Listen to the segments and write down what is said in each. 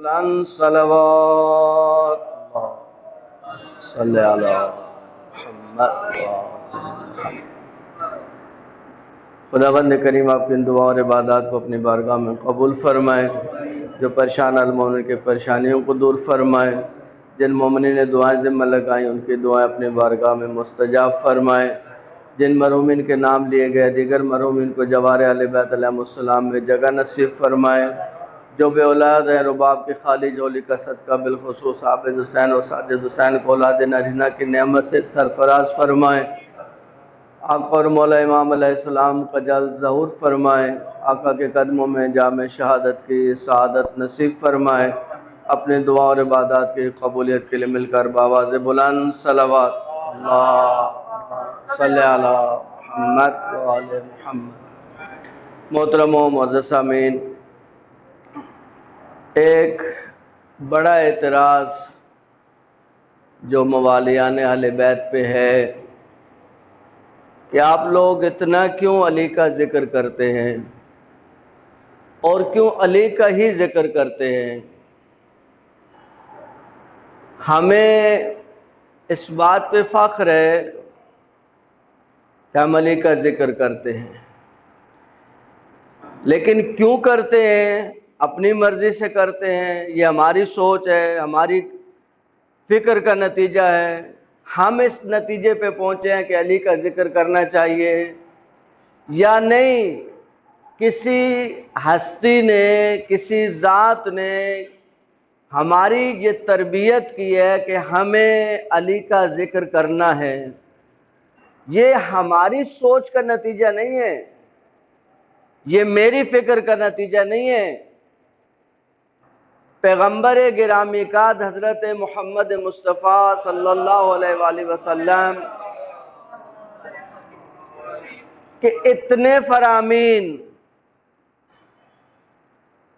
بلند صلوات صلی علی محمد۔ خداوند کریم آپ کی ان دعا اور عبادات کو اپنی بارگاہ میں قبول فرمائے، جو پریشان المومن کے پریشانیوں کو دور فرمائے، جن مومنین نے دعائیں ذمہ لگائیں ان کی دعائیں اپنی بارگاہ میں مستجاب فرمائے، جن مرحومین کے نام لیے گئے دیگر مرحومین کو جوار اہل بیت علیہ السلام میں جگہ نصیب فرمائے، جو بے اولاد ہے رباب کی خالی جھولی کا صدقہ بالخصوص حافظ حسین اور ساجد حسین کو اولاد نرینہ کی نعمت سے سرفراز فرمائے، آقا اور مولا امام علیہ السلام کا جلد ظہور فرمائے، آقا کے قدموں میں جامع شہادت کی سعادت نصیب فرمائے، اپنے دعا اور عبادات کی قبولیت کے لیے مل کر بآواز بلند صلوات اللہ صلی علی محمد وآل محمد۔ محترم و معزز سامعین، ایک بڑا اعتراض جو موالیان اہل بیت پہ ہے کہ آپ لوگ اتنا کیوں علی کا ذکر کرتے ہیں اور کیوں علی کا ہی ذکر کرتے ہیں۔ ہمیں اس بات پہ فخر ہے کہ ہم علی کا ذکر کرتے ہیں، لیکن کیوں کرتے ہیں؟ اپنی مرضی سے کرتے ہیں، یہ ہماری سوچ ہے، ہماری فکر کا نتیجہ ہے، ہم اس نتیجے پہ پہنچے ہیں کہ علی کا ذکر کرنا چاہیے، یا نہیں کسی ہستی نے، کسی ذات نے ہماری یہ تربیت کی ہے کہ ہمیں علی کا ذکر کرنا ہے۔ یہ ہماری سوچ کا نتیجہ نہیں ہے، یہ میری فکر کا نتیجہ نہیں ہے۔ پیغمبر گرامی کا حضرت محمد مصطفیٰ صلی اللہ علیہ وآلہ وسلم کہ اتنے فرامین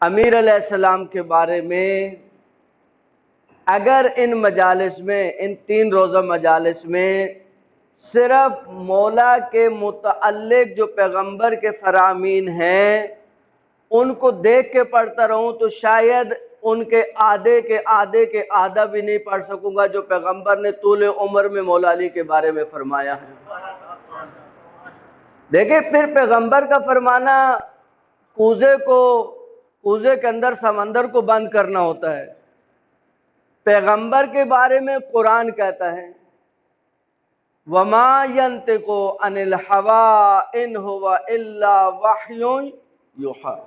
امیر علیہ السلام کے بارے میں، اگر ان مجالس میں، ان 3 روزہ مجالس میں صرف مولا کے متعلق جو پیغمبر کے فرامین ہیں ان کو دیکھ کے پڑھتا رہوں تو شاید ان کے آدھے کے آدھے کے آدھا بھی نہیں پڑھ سکوں گا جو پیغمبر نے طول عمر میں مولا علی کے بارے میں فرمایا ہے۔ دیکھیں پھر پیغمبر کا فرمانا کوزے کے اندر سمندر کو بند کرنا ہوتا ہے۔ پیغمبر کے بارے میں قرآن کہتا ہے وَمَا يَنْطِقُ عَنِ الْهَوَىٰ إِنْ هُوَ إِلَّا وَحْيٌ يُوحَىٰ۔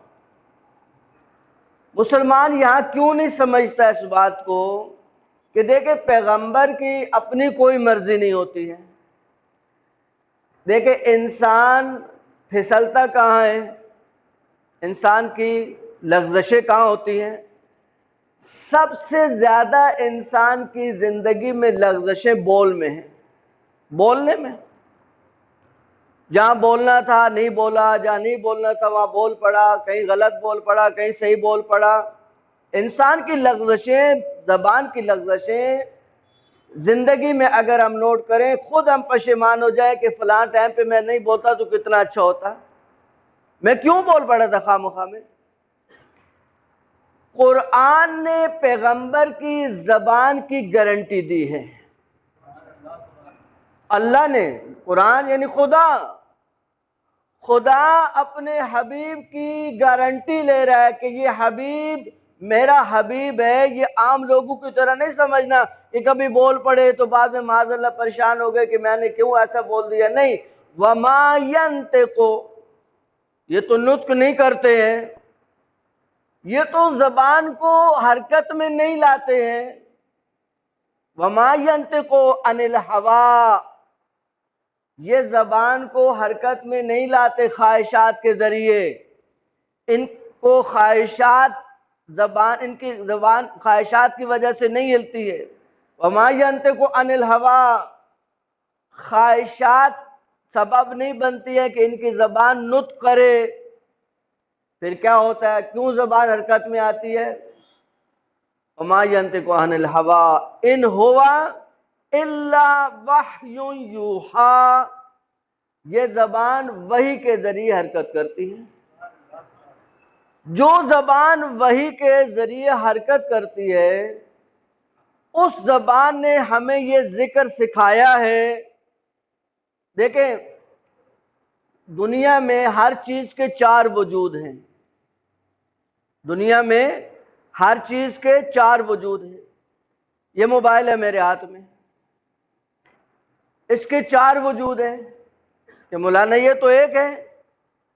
مسلمان یہاں کیوں نہیں سمجھتا اس بات کو کہ دیکھیں پیغمبر کی اپنی کوئی مرضی نہیں ہوتی ہے۔ دیکھیں انسان پھسلتا کہاں ہے، انسان کی لغزشیں کہاں ہوتی ہیں؟ سب سے زیادہ انسان کی زندگی میں لغزشیں بول میں ہیں، بولنے میں۔ جہاں بولنا تھا نہیں بولا، جہاں نہیں بولنا تھا وہاں بول پڑا، کہیں غلط بول پڑا، کہیں صحیح بول پڑا۔ انسان کی لغزشیں، زبان کی لغزشیں زندگی میں اگر ہم نوٹ کریں خود ہم پشیمان ہو جائے کہ فلاں ٹائم پہ میں نہیں بولتا تو کتنا اچھا ہوتا، میں کیوں بول پڑا تھا خواہ مخواہ میں۔ قرآن نے پیغمبر کی زبان کی گارنٹی دی ہے، اللہ نے، قرآن یعنی خدا اپنے حبیب کی گارنٹی لے رہا ہے کہ یہ حبیب میرا حبیب ہے۔ یہ عام لوگوں کی طرح نہیں سمجھنا کہ کبھی بول پڑے تو بعد میں معاذ اللہ پریشان ہو گئے کہ میں نے کیوں ایسا بول دیا۔ نہیں، وَمَا يَنْطِقُ، یہ تو نطق نہیں کرتے ہیں، یہ تو زبان کو حرکت میں نہیں لاتے ہیں۔ وَمَا يَنْطِقُ عَنِ الْهَوَىٰ، یہ زبان کو حرکت میں نہیں لاتے خواہشات کے ذریعے، ان کو خواہشات، ان کی زبان خواہشات کی وجہ سے نہیں ہلتی ہے۔ وَمَا يَنْطِقُ عَنِ الْهَوَىٰ، خواہشات سبب نہیں بنتی ہے کہ ان کی زبان نطق کرے۔ پھر کیا ہوتا ہے، کیوں زبان حرکت میں آتی ہے؟ وَمَا يَنْطِقُ عَنِ الْهَوَىٰ إِنْ هُوَ إِلَّا وَحْيٌ يُوحَىٰ، یہ زبان وحی کے ذریعے حرکت کرتی ہے۔ جو زبان وحی کے ذریعے حرکت کرتی ہے اس زبان نے ہمیں یہ ذکر سکھایا ہے. دیکھیں دنیا میں ہر چیز کے چار وجود ہیں. دنیا میں ہر چیز کے چار وجود ہیں. یہ موبائل ہے میرے ہاتھ میں، اس کے چار وجود ہیں کہ مولانا یہ تو ایک ہے،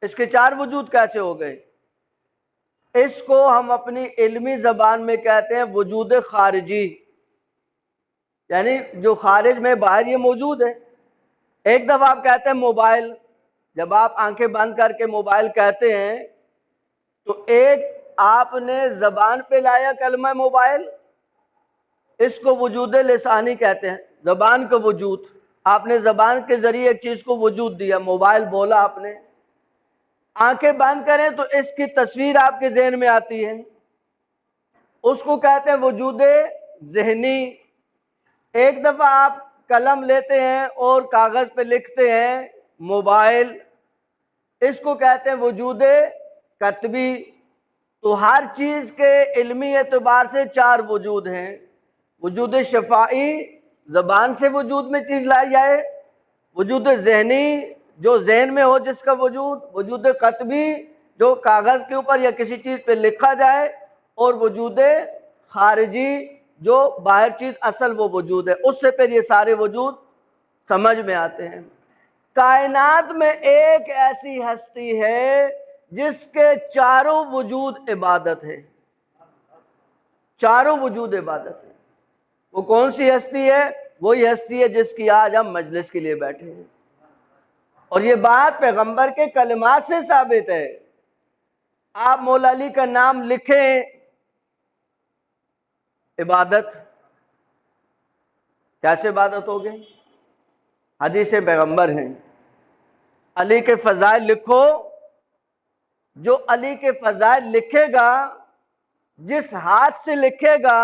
اس کے چار وجود کیسے ہو گئے؟ اس کو ہم اپنی علمی زبان میں کہتے ہیں وجود خارجی، یعنی جو خارج میں باہر یہ موجود ہے. ایک دفعہ آپ کہتے ہیں موبائل، جب آپ آنکھیں بند کر کے موبائل کہتے ہیں تو ایک آپ نے زبان پہ لایا کلمہ موبائل، اس کو وجود لسانی کہتے ہیں، زبان کا وجود. آپ نے زبان کے ذریعے ایک چیز کو وجود دیا، موبائل بولا آپ نے. آنکھیں بند کریں تو اس کی تصویر آپ کے ذہن میں آتی ہے، اس کو کہتے ہیں وجود ذہنی. ایک دفعہ آپ قلم لیتے ہیں اور کاغذ پہ لکھتے ہیں موبائل، اس کو کہتے ہیں وجود کتبی. تو ہر چیز کے علمی اعتبار سے چار وجود ہیں. وجود شفائی، زبان سے وجود میں چیز لائی جائے. وجود ذہنی، جو ذہن میں ہو جس کا وجود. وجود کتبی، جو کاغذ کے اوپر یا کسی چیز پہ لکھا جائے. اور وجود خارجی، جو باہر چیز اصل وہ وجود ہے. اس سے پھر یہ سارے وجود سمجھ میں آتے ہیں. کائنات میں ایک ایسی ہستی ہے جس کے چاروں وجود عبادت ہے. چاروں وجود عبادت ہے. وہ کون سی ہستی ہے؟ وہی ہستی ہے جس کی آج ہم مجلس کے لیے بیٹھے ہیں. اور یہ بات پیغمبر کے کلمات سے ثابت ہے. آپ مولا علی کا نام لکھیں، عبادت. کیسے عبادت ہوگی؟ حدیث پیغمبر ہیں. علی کے فضائل لکھو، جو علی کے فضائل لکھے گا، جس ہاتھ سے لکھے گا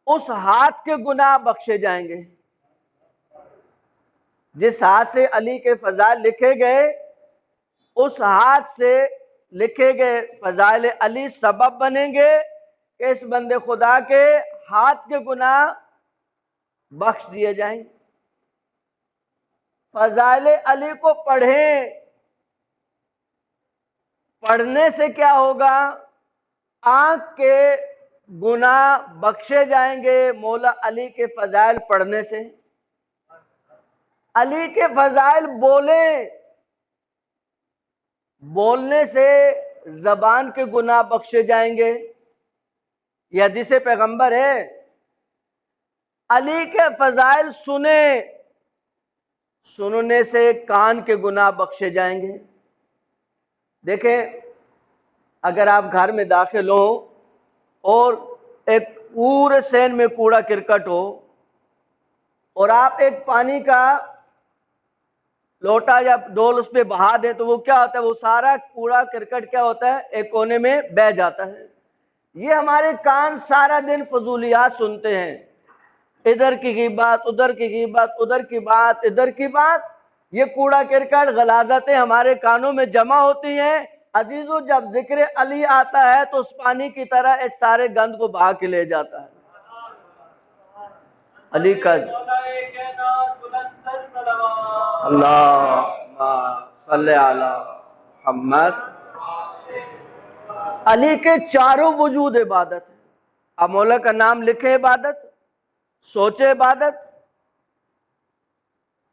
اس ہاتھ کے گناہ بخشے جائیں گے. جس ہاتھ سے علی کے فضائل لکھے گئے اس ہاتھ سے لکھے گئے فضائل علی سبب بنیں گے کہ اس بندے خدا کے ہاتھ کے گناہ بخش دیے جائیں. فضائل علی کو پڑھیں. پڑھنے سے کیا ہوگا؟ آنکھ کے گناہ بخشے جائیں گے مولا علی کے فضائل پڑھنے سے. علی کے فضائل بولیں، بولنے سے زبان کے گناہ بخشے جائیں گے. یہ حدیث پیغمبر ہے. علی کے فضائل سنیں، سننے سے کان کے گناہ بخشے جائیں گے. دیکھیں اگر آپ گھر میں داخل ہو اور ایک پورے صحن میں کوڑا کرکٹ ہو اور آپ ایک پانی کا لوٹا یا ڈول اس پہ بہا دیں تو وہ کیا ہوتا ہے؟ وہ سارا کوڑا کرکٹ کیا ہوتا ہے؟ ایک کونے میں بہہ جاتا ہے. یہ ہمارے کان سارا دن فضولیات سنتے ہیں، ادھر کی غیبت، ادھر کی غیبت، ادھر کی بات، ادھر کی بات. یہ کوڑا کرکٹ غلاظتیں ہمارے کانوں میں جمع ہوتی ہیں. عزیزو جب ذکر علی آتا ہے تو اس پانی کی طرح اس سارے گند کو بہا کے لے جاتا ہے. علی کا اللہم صلی علی محمد. علی کے چاروں وجود عبادت ہے. اب مولا کا نام لکھے عبادت، سوچے عبادت.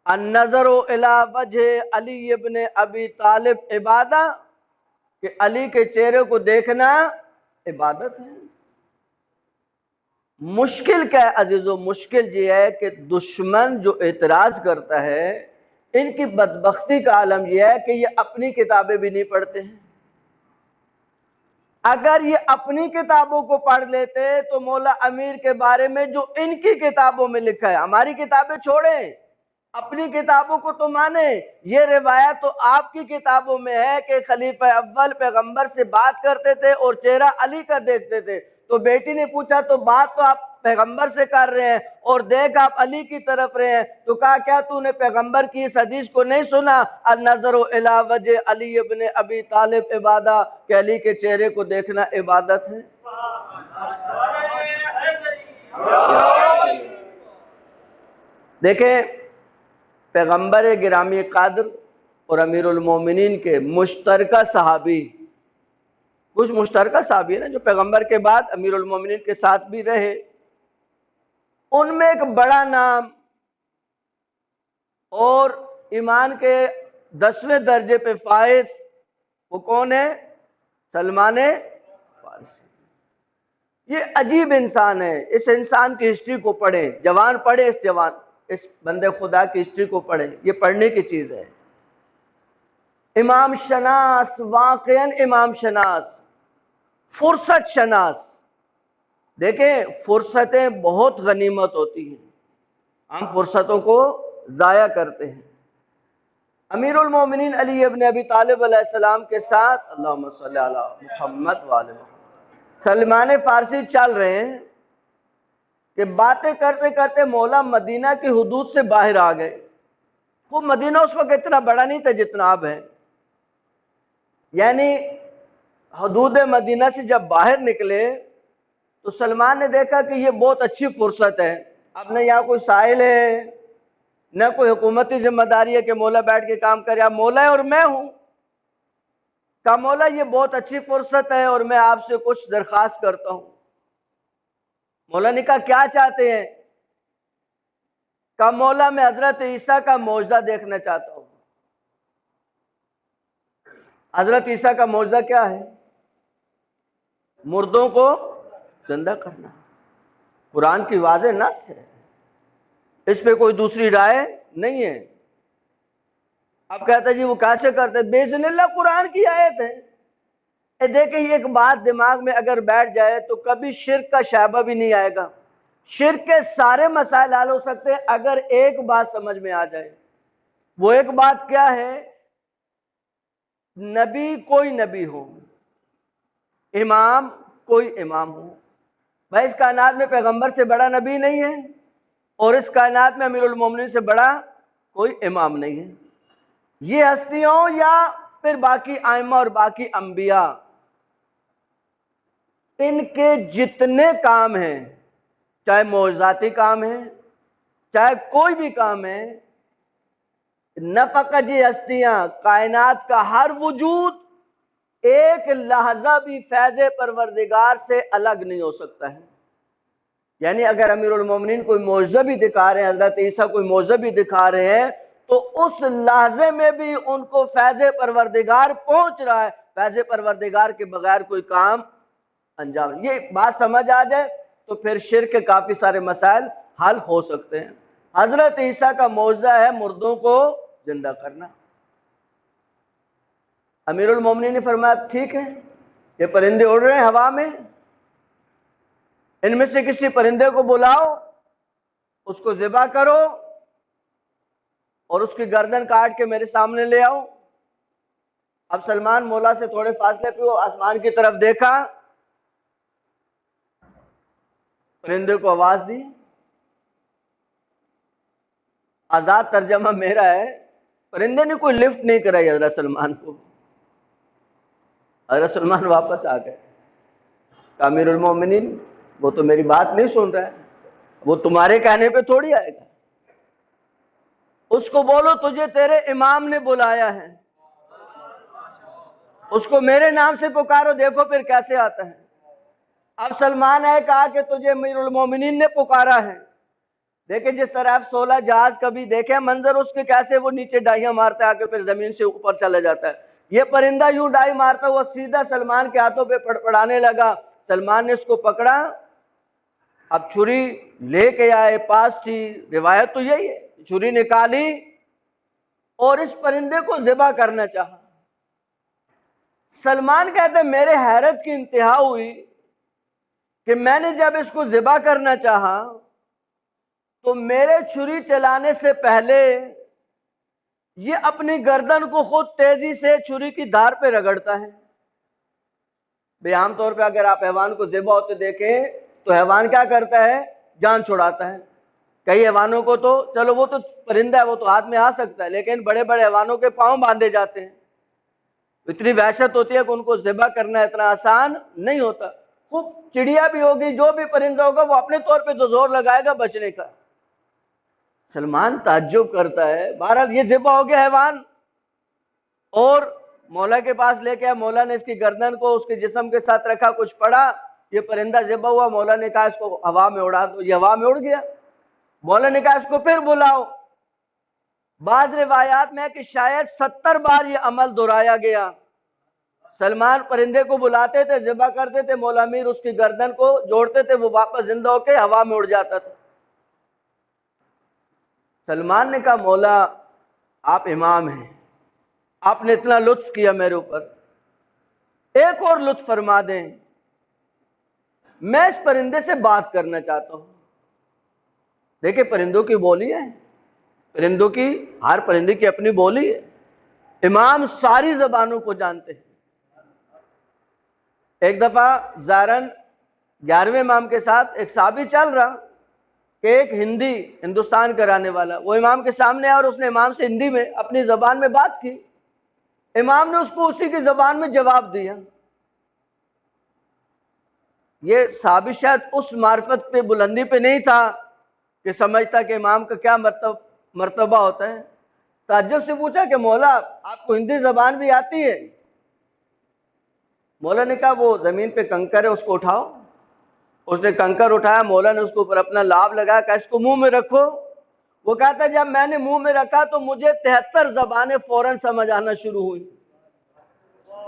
النظر الی وجہ علی ابن ابی طالب عبادہ، کہ علی کے چہرے کو دیکھنا عبادت ہے. مشکل کیا ہے عزیزو؟ مشکل یہ ہے کہ دشمن جو اعتراض کرتا ہے ان کی بدبختی کا عالم یہ ہے کہ یہ اپنی کتابیں بھی نہیں پڑھتے ہیں. اگر یہ اپنی کتابوں کو پڑھ لیتے تو مولا امیر کے بارے میں جو ان کی کتابوں میں لکھا ہے، ہماری کتابیں چھوڑیں، اپنی کتابوں کو تو مانیں. یہ روایت تو آپ کی کتابوں میں ہے کہ خلیفہ اول پیغمبر سے بات کرتے تھے اور چہرہ علی کا دیکھتے تھے. تو بیٹی نے پوچھا تو بات تو آپ پیغمبر سے کر رہے ہیں اور دیکھ آپ علی کی طرف رہے ہیں، تو کہا کیا تو نے پیغمبر کی اس حدیث کو نہیں سنا، النظر الی وجہ علی ابن ابی طالب عبادہ، کہ علی کے چہرے کو دیکھنا عبادت ہے۔ دیکھیں پیغمبر گرامی قدر اور امیر المومنین کے مشترکہ صحابی، کچھ مشترکہ صحابی ہیں نا جو پیغمبر کے بعد امیر المومنین کے ساتھ بھی رہے، ان میں ایک بڑا نام اور ایمان کے 10ویں درجے پہ فائز، وہ کون ہے؟ سلمان فارسی۔ یہ عجیب انسان ہے، اس انسان کی ہسٹری کو پڑھیں، جوان پڑھیں، اس بندے خدا کی ہسٹری کو پڑھیں، یہ پڑھنے کی چیز ہے۔ امام شناس، واقعاً امام شناس، فرصت شناس۔ دیکھیں فرصتیں بہت غنیمت ہوتی ہیں، ہم فرصتوں کو ضائع کرتے ہیں۔ امیر المومنین علی ابن ابی طالب علیہ السلام کے ساتھ اللہم صلی علی محمد وآلہ محمد سلمان فارسی چل رہے ہیں کہ باتیں کرتے کرتے مولا مدینہ کی حدود سے باہر آ گئے۔ وہ مدینہ اس وقت اتنا بڑا نہیں تھا جتنا اب ہے، یعنی حدود مدینہ سے جب باہر نکلے تو سلمان نے دیکھا کہ یہ بہت اچھی فرصت ہے، اب نہ یہاں کوئی سائل ہے نہ کوئی حکومتی ذمہ داری ہے کہ مولا بیٹھ کے کام کرے، اب مولا ہے اور میں ہوں۔ کہا مولا یہ بہت اچھی فرصت ہے اور میں آپ سے کچھ درخواست کرتا ہوں۔ مولا نے کہا کیا چاہتے ہیں؟ کہا مولا میں حضرت عیسیٰ کا معجزہ دیکھنا چاہتا ہوں۔ حضرت عیسیٰ کا معجزہ کیا ہے؟ مردوں کو زندہ کرنا، قرآن کی واضح نص ہے، اس پہ کوئی دوسری رائے نہیں ہے۔ اب کہتا جی وہ کیسے کرتے؟ باذن اللہ قرآن کی آیت ہے۔ دیکھیں یہ ایک بات دماغ میں اگر بیٹھ جائے تو کبھی شرک کا شائبہ بھی نہیں آئے گا۔ شرک کے سارے مسائل حل ہو سکتے ہیں اگر ایک بات سمجھ میں آ جائے۔ وہ ایک بات کیا ہے؟ نبی کوئی نبی ہو، امام کوئی امام ہو، بھائی اس کائنات میں پیغمبر سے بڑا نبی نہیں ہے اور اس کائنات میں امیر المومنین سے بڑا کوئی امام نہیں ہے۔ یہ ہستیوں یا پھر باقی ائمہ اور باقی انبیاء، ان کے جتنے کام ہیں، چاہے معجزاتی کام ہیں چاہے کوئی بھی کام ہے، نہ فقط یہ ہستیاں، کائنات کا ہر وجود ایک لحظہ بھی فیض پروردگار سے الگ نہیں ہو سکتا ہے۔ یعنی اگر امیر المومنین کوئی معجزہ بھی دکھا رہے ہیں، حضرت عیسیٰ کوئی معجزہ بھی دکھا رہے ہیں، تو اس لحظے میں بھی ان کو فیض پروردگار پہنچ رہا ہے، فیض پروردگار کے بغیر کوئی کام انجام۔ یہ بات سمجھ آ جائے تو پھر شرک کے کافی سارے مسائل حل ہو سکتے ہیں۔ حضرت عیسیٰ کا معجزہ ہے مردوں کو زندہ کرنا۔ امیر المومنین نے فرمایا ٹھیک ہے، یہ پرندے اڑ رہے ہیں ہوا میں، ان میں سے کسی پرندے کو بلاؤ، اس کو ذبح کرو اور اس کی گردن کاٹ کے میرے سامنے لے آؤ۔ اب سلمان مولا سے تھوڑے فاصلے پہ وہ آسمان کی طرف دیکھا، پرندے کو آواز دی۔ آزاد ترجمہ میرا ہے، پرندے نے کوئی لفٹ نہیں کرائی حضرت سلمان کو۔ حضرت سلمان واپس آ گئے، کہ امیر المومنین وہ تو میری بات نہیں سن رہا ہے، وہ تمہارے کہنے پہ تھوڑی آئے گا، اس کو بولو تجھے تیرے امام نے بلایا ہے، اس کو میرے نام سے پکارو، دیکھو پھر کیسے آتا ہے۔ اب سلمان نے کہا کہ تجھے امیر المومنین نے پکارا ہے۔ دیکھیں جس طرح F-16 جہاز کبھی دیکھیں منظر اس کے کیسے وہ نیچے ڈائیاں مارتا ہے آ کے پھر زمین سے اوپر چلا جاتا ہے، یہ پرندہ یوں ڈائی مارتا ہوا سیدھا سلمان کے ہاتھوں پہ پڑانے لگا۔ سلمان نے اس کو پکڑا، اب چھری لے کے آئے، پاس تھی، روایت تو یہی ہے، چھری نکالی اور اس پرندے کو ذبح کرنا چاہا۔ سلمان کہتے ہیں میرے حیرت کی انتہا ہوئی کہ میں نے جب اس کو ذبح کرنا چاہا تو میرے چھری چلانے سے پہلے یہ اپنی گردن کو خود تیزی سے چھری کی دھار پہ رگڑتا ہے۔ بے عام طور پہ اگر آپ حیوان کو ذبح ہوتے دیکھیں تو حیوان کیا کرتا ہے؟ جان چھڑاتا ہے۔ کئی حیوانوں کو تو چلو وہ تو پرندہ ہے، وہ تو ہاتھ میں آ سکتا ہے، لیکن بڑے بڑے حیوانوں کے پاؤں باندھے جاتے ہیں، اتنی وحشت ہوتی ہے کہ ان کو ذبح کرنا اتنا آسان نہیں ہوتا۔ خوب چڑیا بھی ہوگی، جو بھی پرندہ ہوگا، وہ اپنے طور پہ تو زور لگائے گا بچنے کا۔ سلمان تعجب کرتا ہے، بہرحال یہ ذبح ہو گیا حیوان، اور مولا کے پاس لے کے آیا۔ مولا نے اس کی گردن کو اس کے جسم کے ساتھ رکھا، کچھ پڑا، یہ پرندہ ذبح ہوا۔ مولا نے کہا اس کو ہوا میں اڑا دو، یہ ہوا میں اڑ گیا۔ مولا نے کہا اس کو پھر بلاؤ۔ بعض روایات میں ہے کہ شاید 70 بار یہ عمل دہرایا گیا۔ سلمان پرندے کو بلاتے تھے، ذبح کرتے تھے، مولا امیر اس کی گردن کو جوڑتے تھے، وہ واپس زندہ ہو کے ہوا میں اڑ جاتا تھا۔ سلمان نے کہا مولا آپ امام ہیں، آپ نے اتنا لطف کیا میرے اوپر، ایک اور لطف فرما دیں، میں اس پرندے سے بات کرنا چاہتا ہوں۔ دیکھیں پرندوں کی بولی ہے، پرندوں کی، ہر پرندے کی اپنی بولی ہے، امام ساری زبانوں کو جانتے ہیں۔ ایک دفعہ زارن 11ویں امام کے ساتھ ایک صحابی چل رہا کہ ایک ہندوستان کا رہنے والا، وہ امام کے سامنے آیا اور اس نے امام سے ہندی میں اپنی زبان میں بات کی۔ امام نے اس کو اسی کی زبان میں جواب دیا۔ یہ صحابی شاید اس معرفت پہ، بلندی پہ نہیں تھا کہ سمجھتا کہ امام کا کیا مرتبہ ہوتا ہے۔ تعجب سے پوچھا کہ مولا آپ کو ہندی زبان بھی آتی ہے؟ مولا نے کہا وہ زمین پہ کنکر ہے، اس کو اٹھاؤ۔ اس نے کنکر اٹھایا، مولا نے اس کے اوپر اپنا لاب لگایا، کہا اس کو منہ میں رکھو۔ وہ کہتا جب میں نے منہ میں رکھا تو مجھے 73 زبانیں فوراً سمجھ آنا شروع ہوئی۔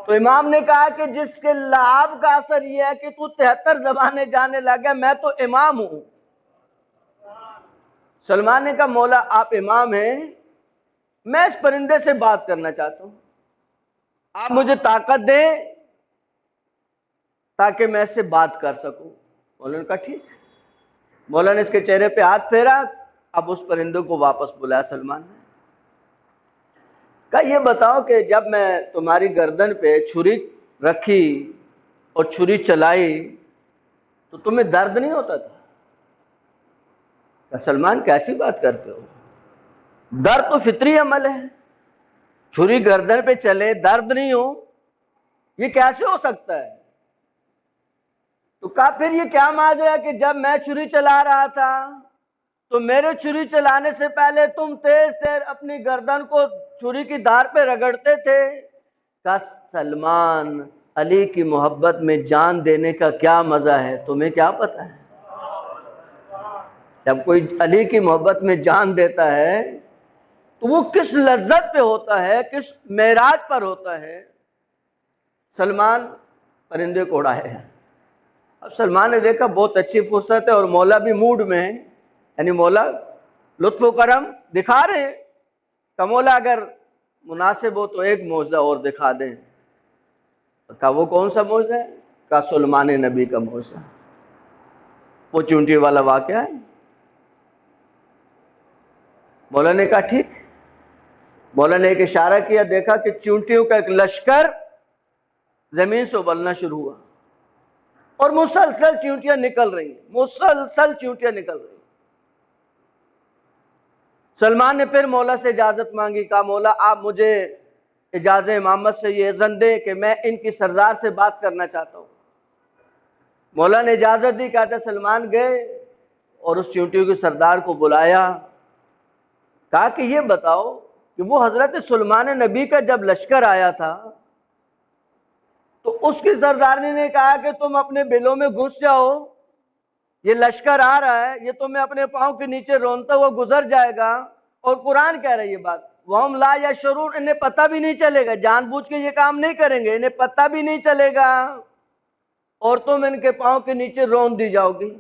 تو امام نے کہا کہ جس کے لعاب کا اثر یہ ہے کہ تو 73 زبانیں جاننے لگا، میں تو امام ہوں۔ سلمان نے کہا مولا آپ امام ہیں، میں اس پرندے سے بات کرنا چاہتا ہوں، آپ مجھے طاقت دیں تاکہ میں اس سے بات کر سکوں۔ مولا نے کہا ٹھیک۔ مولا نے اس کے چہرے پہ ہاتھ پھیرا، اب اس پرندے کو واپس بلایا سلمان نے۔ کہا یہ بتاؤ کہ جب میں تمہاری گردن پہ چھری رکھی اور چھری چلائی تو تمہیں درد نہیں ہوتا تھا؟ کہا سلمان کیسی بات کرتے ہو، درد تو فطری عمل ہے، چھری گردن پہ چلے درد نہیں ہو، یہ کیسے ہو سکتا ہے؟ تو کہا پھر یہ کیا ماجرا کہ جب میں چھری چلا رہا تھا تو میرے چھری چلانے سے پہلے تم تیز تیز اپنی گردن کو چھری کی دھار پہ رگڑتے تھے؟ کہا سلمان علی کی محبت میں جان دینے کا کیا مزہ ہے تمہیں کیا پتا ہے؟ جب کوئی علی کی محبت میں جان دیتا ہے تو وہ کس لذت پہ ہوتا ہے، کس معراج پر ہوتا ہے۔ سلمان پرندے کو اڑائے ہیں۔ اب سلمان نے دیکھا بہت اچھی فرصت ہے اور مولا بھی موڈ میں ہے، یعنی مولا لطف و کرم دکھا رہے ہیں، کہ مولا اگر مناسب ہو تو ایک معجزہ اور دکھا دیں۔ کہا وہ کون سا معجزہ ہے؟ کہا سلیمان نبی کا معجزہ، وہ چونٹی والا واقعہ ہے۔ مولا نے کہا ٹھیک۔ مولا نے ایک اشارہ کیا، دیکھا کہ چونٹیوں کا ایک لشکر زمین سے ابلنا شروع ہوا اور مسلسل چونٹیاں نکل رہی ہیں، مسلسل چونٹیاں نکل رہی ہیں۔ سلمان نے پھر مولا سے اجازت مانگی، کہا مولا آپ مجھے اجازت امامت سے یہ اذن دے کہ میں ان کی سردار سے بات کرنا چاہتا ہوں۔ مولا نے اجازت دی، کہتا سلمان گئے اور اس چونٹیوں کے سردار کو بلایا، کہا کہ یہ بتاؤ کہ وہ حضرت سلیمان نبی کا جب لشکر آیا تھا تو اس کی سردارنی نے کہا کہ تم اپنے بلوں میں گھس جاؤ، یہ لشکر آ رہا ہے، یہ تمہیں اپنے پاؤں کے نیچے رونتا ہوا گزر جائے گا۔ اور قرآن کہہ رہا ہے یہ بات، وَهُمْ لَا يَشْعُرُونَ، انہیں پتہ بھی نہیں چلے گا، جان بوجھ کے یہ کام نہیں کریں گے، انہیں پتہ بھی نہیں چلے گا اور تم ان کے پاؤں کے نیچے رون دی جاؤ گی۔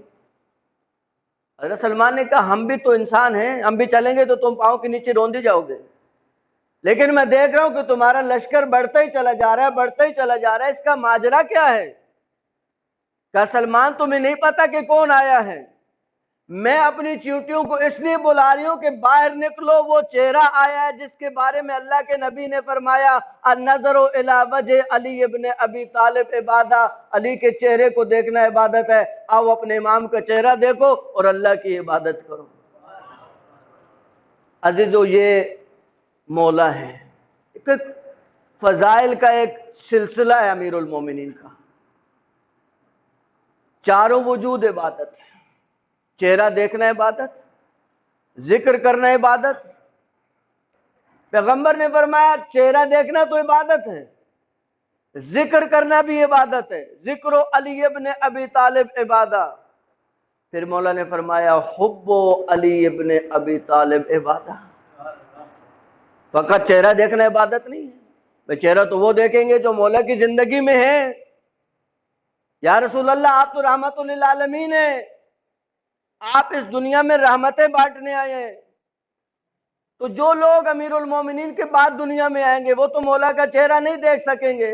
حضرت سلمان نے کہا ہم بھی تو انسان ہیں، ہم بھی چلیں گے تو تم پاؤں کے نیچے رون دی جاؤ گے، لیکن میں دیکھ رہا ہوں کہ تمہارا لشکر بڑھتا ہی چلا جا رہا ہے، بڑھتا ہی چلا جا رہا ہے، اس کا ماجرا کیا ہے؟ کہا سلمان تمہیں نہیں پتا کہ کون آیا ہے؟ میں اپنی چیونٹیوں کو اس لیے بلا رہی ہوں کہ باہر نکلو، وہ چہرہ آیا ہے جس کے بارے میں اللہ کے نبی نے فرمایا النظر الی وجہ علی ابن ابی طالب عبادہ، علی کے چہرے کو دیکھنا عبادت ہے۔ آؤ اپنے امام کا چہرہ دیکھو اور اللہ کی عبادت کرو۔ عزیزو، یہ مولا ہے، ایک فضائل کا ایک سلسلہ ہے امیر المومنین کا۔ چاروں وجود عبادت ہے، چہرہ دیکھنا عبادت، ذکر کرنا عبادت۔ پیغمبر نے فرمایا چہرہ دیکھنا تو عبادت ہے، ذکر کرنا بھی عبادت ہے، ذکر علی ابن ابی طالب عبادہ۔ پھر مولا نے فرمایا حب علی ابن ابی طالب عبادہ۔ فقط چہرہ دیکھنا عبادت نہیں ہے، چہرہ تو وہ دیکھیں گے جو مولا کی زندگی میں ہے۔ یا رسول اللہ، آپ تو رحمت للعالمین ہیں، آپ اس دنیا میں رحمتیں بانٹنے آئے ہیں، تو جو لوگ امیر المومنین کے بعد دنیا میں آئیں گے وہ تو مولا کا چہرہ نہیں دیکھ سکیں گے،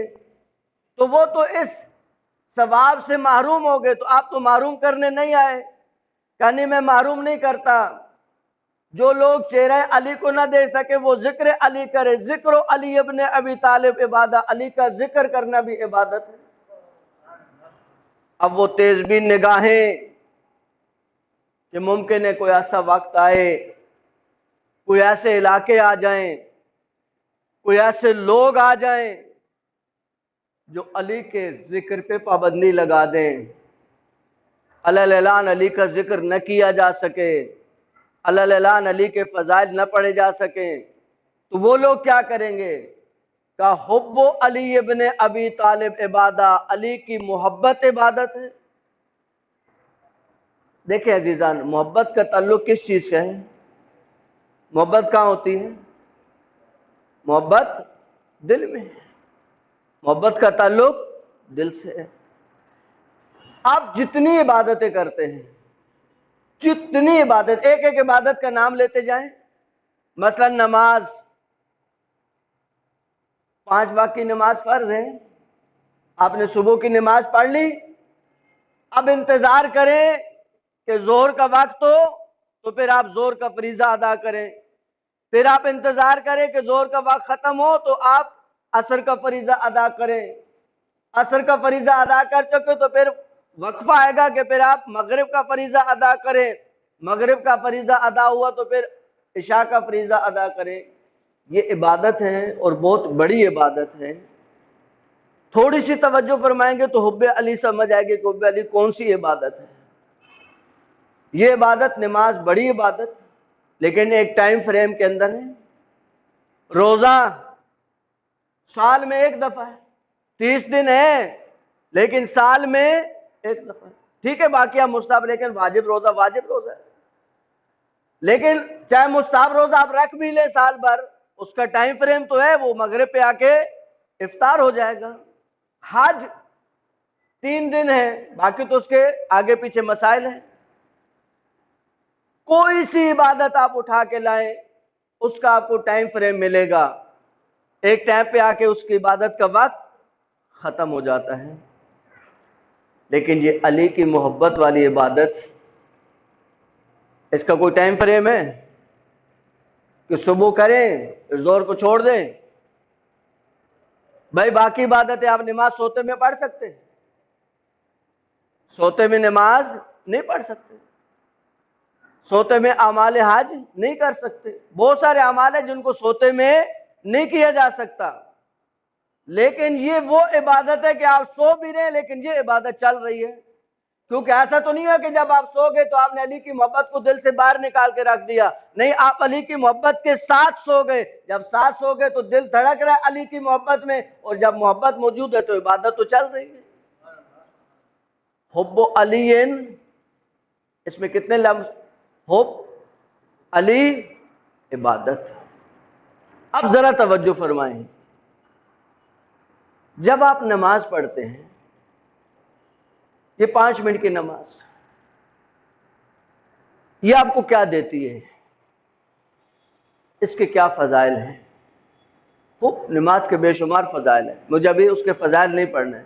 تو وہ تو اس ثواب سے محروم ہو گئے۔ تو آپ تو محروم کرنے نہیں آئے، کہانی میں محروم نہیں کرتا۔ جو لوگ چہرہ علی کو نہ دیکھ سکے وہ ذکر علی کرے، ذکر علی ابن ابی طالب عبادہ، علی کا ذکر کرنا بھی عبادت ہے۔ اب وہ تیز بین نگاہیں کہ ممکن ہے کوئی ایسا وقت آئے، کوئی ایسے علاقے آ جائیں، کوئی ایسے لوگ آ جائیں جو علی کے ذکر پہ پابندی لگا دیں، اعلان علی کا ذکر نہ کیا جا سکے، اعلان علی کے فضائل نہ پڑھے جا سکیں، تو وہ لوگ کیا کریں گے؟ کہ حب علی ابن ابی طالب عبادہ، علی کی محبت عبادت ہے۔ دیکھیں عزیزان، محبت کا تعلق کس چیز سے ہے؟ محبت کہاں ہوتی ہے؟ محبت دل میں ہے، محبت کا تعلق دل سے ہے۔ آپ جتنی عبادتیں کرتے ہیں، جتنی عبادت، ایک ایک عبادت کا نام لیتے جائیں۔ مثلا نماز، 5 وقت کی نماز فرض ہے، آپ نے صبح کی نماز پڑھ لی، اب انتظار کریں کہ ظہر کا وقت ہو تو پھر آپ ظہر کا فریضہ ادا کریں، پھر آپ انتظار کریں کہ ظہر کا وقت ختم ہو تو آپ عصر کا فریضہ ادا کریں، عصر کا فریضہ ادا کر چکے تو پھر وقفہ آئے گا کہ پھر آپ مغرب کا فریضہ ادا کریں، مغرب کا فریضہ ادا ہوا تو پھر عشاء کا فریضہ ادا کریں۔ یہ عبادت ہے اور بہت بڑی عبادت ہے۔ تھوڑی سی توجہ فرمائیں گے تو حب علی سمجھ آئے گی کہ حب علی کون سی عبادت ہے۔ یہ عبادت، نماز بڑی عبادت، لیکن ایک ٹائم فریم کے اندر ہے۔ روزہ سال میں ایک دفعہ ہے، 30 دن ہے لیکن سال میں ایک دفعہ ہے، ٹھیک ہے، باقی آپ مستحب، لیکن واجب روزہ واجب روزہ ہے۔ لیکن چاہے مستحب روزہ آپ رکھ بھی لیں سال بھر، اس کا ٹائم فریم تو ہے، وہ مغرب پہ آ کے افطار ہو جائے گا۔ حج 3 دن ہے، باقی تو اس کے آگے پیچھے مسائل ہیں۔ کوئی سی عبادت آپ اٹھا کے لائیں، اس کا آپ کو ٹائم فریم ملے گا، ایک ٹائم پہ آ کے اس کی عبادت کا وقت ختم ہو جاتا ہے۔ لیکن یہ علی کی محبت والی عبادت، اس کا کوئی ٹائم فریم ہے کہ صبح کریں ظہر کو چھوڑ دیں؟ بھائی باقی عبادتیں آپ نماز سوتے میں پڑھ سکتے ہیں، سوتے میں نماز نہیں پڑھ سکتے، سوتے میں اعمال حج نہیں کر سکتے، بہت سارے اعمال ہیں جن کو سوتے میں نہیں کیا جا سکتا۔ لیکن یہ وہ عبادت ہے کہ آپ سو بھی رہے ہیں لیکن یہ عبادت چل رہی ہے، کیونکہ ایسا تو نہیں ہے کہ جب آپ سو گئے تو آپ نے علی کی محبت کو دل سے باہر نکال کے رکھ دیا، نہیں، آپ علی کی محبت کے ساتھ سو گئے، جب ساتھ سو گئے تو دل دھڑک رہا ہے علی کی محبت میں، اور جب محبت موجود ہے تو عبادت تو چل رہی ہے۔ حب علی، اس میں کتنے لفظ؟ حب علی عبادت۔ اب ذرا توجہ فرمائیں، جب آپ نماز پڑھتے ہیں، یہ 5 منٹ کی نماز، یہ آپ کو کیا دیتی ہے؟ اس کے کیا فضائل ہیں؟ وہ نماز کے بے شمار فضائل ہیں، مجھے ابھی اس کے فضائل نہیں پڑھنے ہیں۔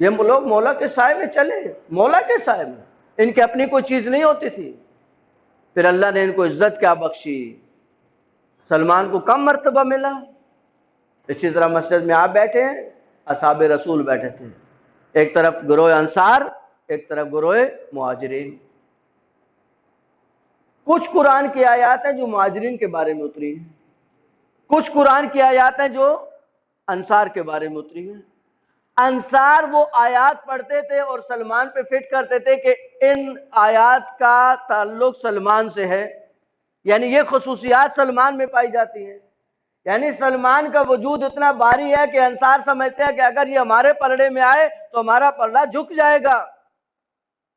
یہ لوگ مولا کے سائے میں چلے، مولا کے سائے میں، ان کی اپنی کوئی چیز نہیں ہوتی تھی۔ پھر اللہ نے ان کو عزت کیا بخشی، سلمان کو کم مرتبہ ملا۔ اسی طرح مسجد میں آپ بیٹھے ہیں، اصحاب رسول بیٹھے تھے، ایک طرف گروہ انصار، ایک طرف گروہ مہاجرین۔ کچھ قرآن کی آیات ہیں جو مہاجرین کے بارے میں اتری ہیں، کچھ قرآن کی آیات ہیں جو انصار کے بارے میں اتری ہیں۔ انصار وہ آیات پڑھتے تھے اور سلمان پہ فٹ کرتے تھے کہ ان آیات کا تعلق سلمان سے ہے، یعنی یہ خصوصیات سلمان میں پائی جاتی ہیں، یعنی سلمان کا وجود اتنا بھاری ہے کہ انصار سمجھتے ہیں کہ اگر یہ ہمارے پلڑے میں آئے تو ہمارا پلڑا جھک جائے گا۔